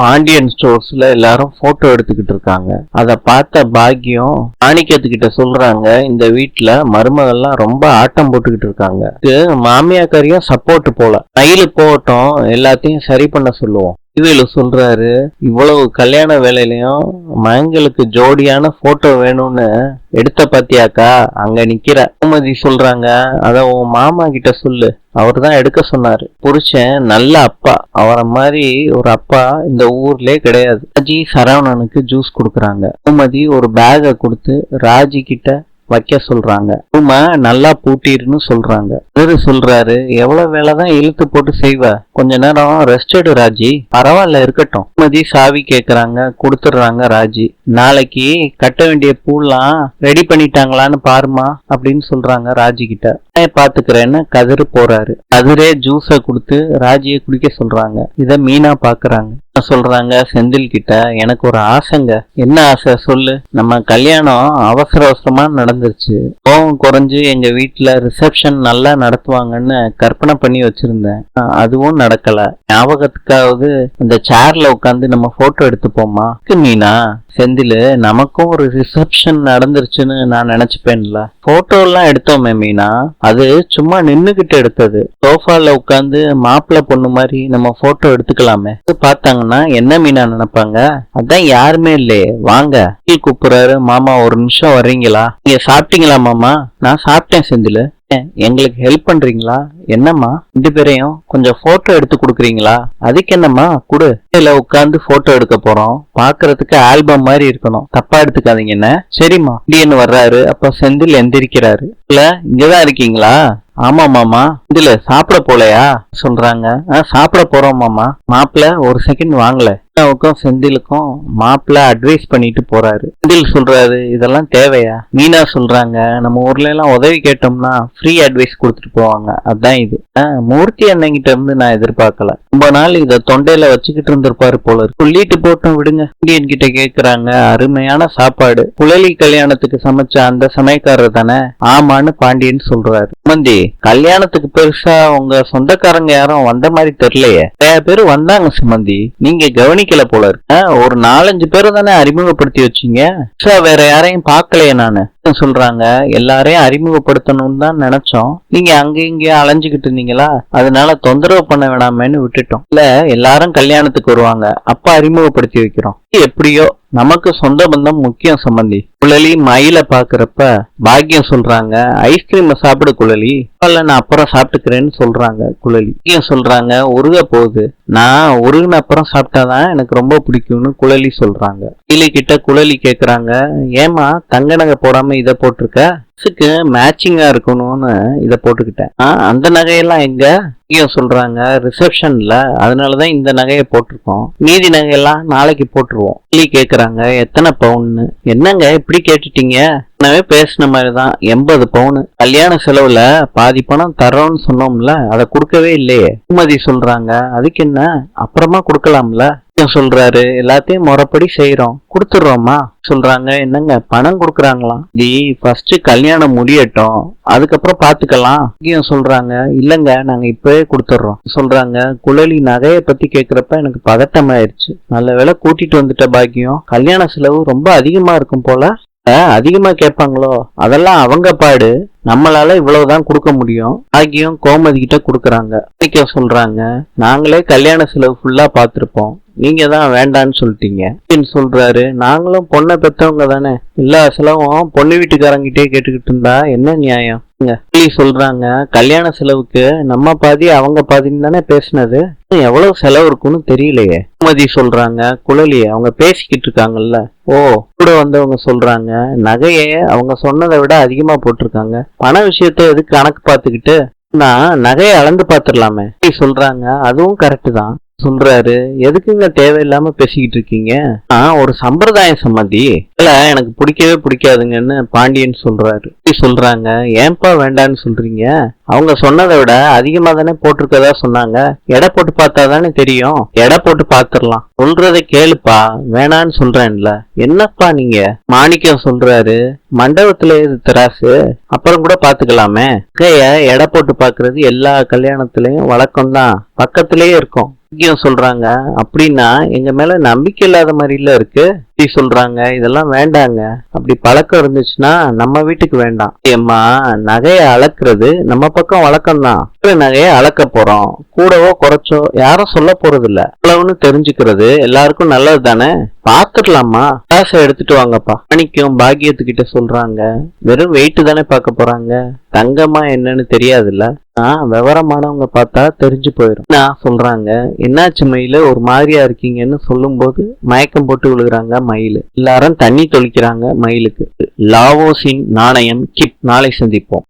பாண்டியன் ஸ்டோர்ஸ்ல எல்லாரும் போட்டோ எடுத்துக்கிட்டு இருக்காங்க. அத பார்த்த பாக்கியம் மாணிக்கத்துக்கிட்ட சொல்றாங்க, இந்த வீட்டுல மருமகள்லாம் ரொம்ப ஆட்டம் போட்டுக்கிட்டு இருக்காங்க. மாமியாக்காரியும் சப்போர்ட் போல, மயிலு போட்டோம் எல்லாத்தையும் சரி பண்ண சொல்லுவோம். இவரு சொல்றாரு, இவ்வளவு கல்யாண வேலையிலயும் மயங்களுக்கு ஜோடியான போட்டோ வேணும்னு எடுத்த பாத்தியாக்கா, அங்க நிக்கிற. பூமதி சொல்றாங்க, அத உன் மாமா கிட்ட சொல்லு, அவர் தான் எடுக்க சொன்னாரு. புருஷன் நல்ல அப்பா, அவரை மாதிரி ஒரு அப்பா இந்த ஊர்லயே கிடையாது. ராஜி சரவணனுக்கு ஜூஸ் குடுக்கறாங்க. பூமதி ஒரு பேக கொடுத்து ராஜி கிட்ட வைக்க சொல்றாங்க. ரூம நல்லா பூட்டிருன்னு சொல்றாங்க. இவரு சொல்றாரு, எவ்வளவு வேலைதான் இழுத்து போட்டு செய்வ, கொஞ்ச நேரம் ரெஸ்ட் எடு ராஜி. பரவாயில்ல இருக்கட்டும். பூமதி சாவி கேக்குறாங்க, கொடுத்துடுறாங்க ராஜி. நாளைக்கு கட்ட வேண்டிய பூலாம் ரெடி பண்ணிட்டாங்களான்னு பாருமா அப்படின்னு சொல்றாங்க ராஜி கிட்ட. பாத்துக்கிறேன்னு கதிரு போறாரு. கதிரே ஜூஸ கொடுத்து ராஜியை குடிக்க சொல்றாங்க. இத மீனா பாக்குறாங்க. சொல்றாங்க செந்தில் கிட்ட, எனக்கு ஒரு ஆசைங்க. என்ன ஆசை சொல்லு. நம்ம கல்யாணம் அவசர அவசரமா நடந்துருச்சு. கோவம் குறைஞ்சு எங்க வீட்டுல ரிசப்ஷன் நல்லா நடத்துவாங்கன்னு கற்பனை பண்ணி வச்சிருந்தேன். அதுவும் நடக்கல. ஞாபகத்துக்காவது அந்த சேர்ல உட்காந்து நம்ம போட்டோ எடுத்துப்போமா மீனா? செந்தில், நமக்கும் ஒரு ரிசப்ஷன் நடந்துருச்சுன்னு நான் நினைச்சுப்பேன்ல. போட்டோ எல்லாம் எடுத்தோமே மீனா, அது சும்மா நின்னுகிட்டு எடுத்தது. சோஃபால உட்காந்து மாப்பிள்ள பொண்ணு மாதிரி நம்ம போட்டோ எடுத்துக்கலாமே. பார்த்தாங்கன்னா என்ன மீனா நினைப்பாங்க? அதான் யாருமே இல்லையே. வாங்க கூப்பிடுறாரு. மாமா ஒரு நிமிஷம் வர்றீங்களா? நீங்க சாப்பிட்டீங்களா மாமா? நான் சாப்பிட்டேன் செந்தில். எங்களுக்கு ஹெல்ப் பண்றீங்களா? என்னம்மா, 2 பேரையும் கொஞ்சம் போட்டோ எடுத்து குடுக்குறீங்களா? அதுக்கு என்னம்மா, குடு. இதுல உட்காந்து போட்டோ எடுக்க போறோம், பாக்குறதுக்கு ஆல்பம் மாதிரி இருக்கணும், தப்பா எடுத்துக்காதீங்க என்ன. சரிம்மா. இடியன்னு வர்றாரு. அப்ப செந்தில் எந்திரிக்கிறாரு. இல்ல இங்கதான் இருக்கீங்களா? ஆமா மாமா. இதுல சாப்பிட போலையா சொல்றாங்க. சாப்பிட போறோம் மாமா. மாப்பிள்ள ஒரு செகண்ட் வாங்கல. செந்திலுக்கும் மாப்பிள்ள அட்வைஸ் பண்ணிட்டு போறாரு. செந்தில் சொல்றாரு, இதெல்லாம் தேவையா? மீனா சொல்றாங்க, நம்ம ஊர்ல எல்லாம் உதவி கேட்டோம்னா ஃப்ரீ அட்வைஸ் கொடுத்துட்டு போவாங்க, அதான் இது. மூர்த்தி அண்ணங்கிட்ட இருந்து நான் எதிர்பார்க்கல. ரொம்ப நாள் இத தொண்டையில வச்சுக்கிட்டு இருந்திருப்பாரு போல. சொல்லிட்டு போட்டோம் விடுங்க. இந்தியன் கிட்ட கேக்குறாங்க, அருமையான சாப்பாடு, குழலி கல்யாணத்துக்கு சமைச்ச அந்த சமயக்காரர் தானே? ஆமான்னு பாண்டியன் சொல்றாரு. மந்தி, கல்யாணத்துக்கு பெருசா உங்க சொந்தக்காரங்க யாரும் வந்த மாதிரி தெரியலையே. நிறைய பேர் வந்தாங்க சுமந்தி, நீங்க கவனிக்கல போல இருக்கு. ஒரு 4-5 பேரை தானே அறிமுகப்படுத்தி வச்சீங்க, வேற யாரையும் பாக்கலையே நானு சொல்றாங்க. எல்லாரையும் அறிமுகப்படுத்தணும்னு தான் நினைச்சோம், நீங்க அங்க இங்க அலைஞ்சுகிட்டு இருந்தீங்களா, அதனால தொந்தரவு பண்ண வேணாமேன்னு விட்டுட்டோம். இல்ல எல்லாரும் கல்யாணத்துக்கு வருவாங்க, அப்ப அறிமுகப்படுத்தி வைக்கிறோம். எப்படியோ நமக்கு சொந்த பந்தம் முக்கியம் சம்பந்தி. குழலி மயில பாக்குறப்ப பாக்கியம் சொல்றாங்க, ஐஸ்கிரீம் சாப்பிடு குழலி. இல்ல நான் அப்புறம் சாப்பிட்டுக்கிறேன்னு சொல்றாங்க குழலி. பாக்கியம் சொல்றாங்க, உருக போகுது, நான் உருகின அப்புறம் சாப்பிட்டாதான் எனக்கு ரொம்ப பிடிக்கும்னு குழலி சொல்றாங்க. கிளி கிட்ட குழலி கேக்குறாங்க, ஏமா தங்க நகை போடாம இத போட்டிருக்க? மேட்சிங்கா இருக்கணும்னு இத போட்டுக்கிட்டேன். அந்த நகையெல்லாம் எங்க? சொல்றாங்க, ரிசப்ஷன்ல, அதனாலதான் இந்த நகையை போட்டிருக்கோம், மீதி நகையெல்லாம் நாளைக்கு போட்டுருவோம். கிளி கேக்குறாங்க, எத்தனை பவுன்னு? என்னங்க இப்படி கேட்டுட்டீங்க? பேசின மாதிரிதான் 80 பவுன். கல்யாண செலவுல பாதி பணம் தரோன்னு சொன்னோம்ல, அதை கொடுக்கவே இல்லையே. பூமதி சொல்றாங்க, அதுக்கு என்ன, அப்புறமா கொடுக்கலாம்ல. சொல்றாரு, எல்லாத்தையும் முறைப்படி செய்யறோம், கொடுத்துடுறோமா சொல்றாங்க. என்னங்க பணம் கொடுக்குறாங்களாம்? ஃபர்ஸ்ட் கல்யாணம் முடியட்டும், அதுக்கப்புறம் பாத்துக்கலாம் சொல்றாங்க. இல்லங்க நாங்க இப்பவே கொடுத்துடுறோம் சொல்றாங்க. குழலி நகைய பத்தி கேக்குறப்ப எனக்கு பதட்டமாயிருச்சு. நல்ல வேலை கூட்டிட்டு வந்துட்ட பாக்கியம். கல்யாண செலவு ரொம்ப அதிகமா இருக்கும் போல. அதிகமா கேட்பாங்களோ? அதெல்லாம் அவங்க பாடு, நம்மளால இவ்வளவுதான் கொடுக்க முடியும். பாக்கியம் கோமதி கிட்ட குடுக்கறாங்க. சொல்றாங்க, நாங்களே கல்யாண செலவு ஃபுல்லா பாத்துருப்போம், நீங்க தான் வேண்டான்னு சொல்லிட்டீங்க சொல்றாரு. நாங்களும் பொண்ணை பெற்றவங்க தானே, எல்லா செலவும் பொண்ணு வீட்டுக்காரங்கிட்டே கேட்டுக்கிட்டு இருந்தா என்ன நியாயம்? சொல்றாங்க, கல்யாண செலவுக்கு நம்ம பாதி அவங்க பாதின்னு தானே பேசினது, எவ்வளவு செலவு இருக்குன்னு தெரியலையே. பூமதி சொல்றாங்க, குழலி அவங்க பேசிக்கிட்டு இருக்காங்கல்ல. ஓ, கூட வந்தவங்க சொல்றாங்க, நகையே அவங்க சொன்னதை விட அதிகமா போட்டிருக்காங்க, பண விஷயத்த எதுக்கு கணக்கு பார்த்துக்கிட்டு, நான் நகையை அளந்து பாத்துடலாமே சொல்றாங்க. அதுவும் கரெக்ட் தான் சொல்றாரு. எதுக்குங்க தேவையில்லாம பேசிக்கிட்டு இருக்கீங்க? ஒரு சம்பிரதாயம் சம்மந்தி, இல்ல எனக்கு பிடிக்கவே பிடிக்காதுங்கன்னு பாண்டியன் சொல்றாரு. சொல்றாங்க, ஏன்பா வேண்டான்னு சொல்றீங்க? அவங்க சொன்னதை விட அதிகமா தானே போட்டிருக்கதா சொன்னாங்க, எடை போட்டு பார்த்தா தானே தெரியும். எடை போட்டு பாத்துரலாம். சொல்றதை கேளுப்பா, வேணான்னு சொல்றேன்ல. என்னப்பா நீங்க? மாணிக்கம் சொல்றாரு, மண்டபத்துல இது தராசு, அப்புறம் கூட பாத்துக்கலாமே. எடை போட்டு பாக்குறது எல்லா கல்யாணத்திலயும் வழக்கம் தான், பக்கத்திலேயே இருக்கும். பாக்கியம் சொல்றாங்க, அப்படின்னா எங்க மேல நம்பிக்கை இல்லாத மாதிரில இருக்கு. சொல்றாங்க இதெல்லாம் வேண்டாங்க, அப்படி பழக்கம் இருந்துச்சுன்னா நம்ம வீட்டுக்கு வேண்டாம். ஏம்மா, நகையை அளக்குறது நம்ம பக்கம் வழக்கம் தான். நகையை அளக்க போறோம், கூடவோ குறைச்சோ யாரும் சொல்ல போறது இல்ல. அவ்வளவுன்னு தெரிஞ்சுக்கிறது எல்லாருக்கும் நல்லது தானே, பாத்துக்கலாமா, காசை எடுத்துட்டு வாங்கப்பா. மாணிக்கம் பாக்கியத்துக்கிட்ட சொல்றாங்க, வெறும் வெயிட் தானே பார்க்க போறாங்க, தங்கமா என்னன்னு தெரியாதுல்ல, விவரமானவங்க பார்த்தா தெரிஞ்சு போயிடும். நான் சொல்றாங்க, என்னாச்சு மயில ஒரு மாதிரியா இருக்கீங்கன்னு சொல்லும் போது மயக்கம் போட்டு விழுகிறாங்க மயிலு. எல்லாரும் தண்ணி தொளிக்கிறாங்க மயிலுக்கு. லாவோஸின் நாணயம் கிப். நாளை சந்திப்போம்.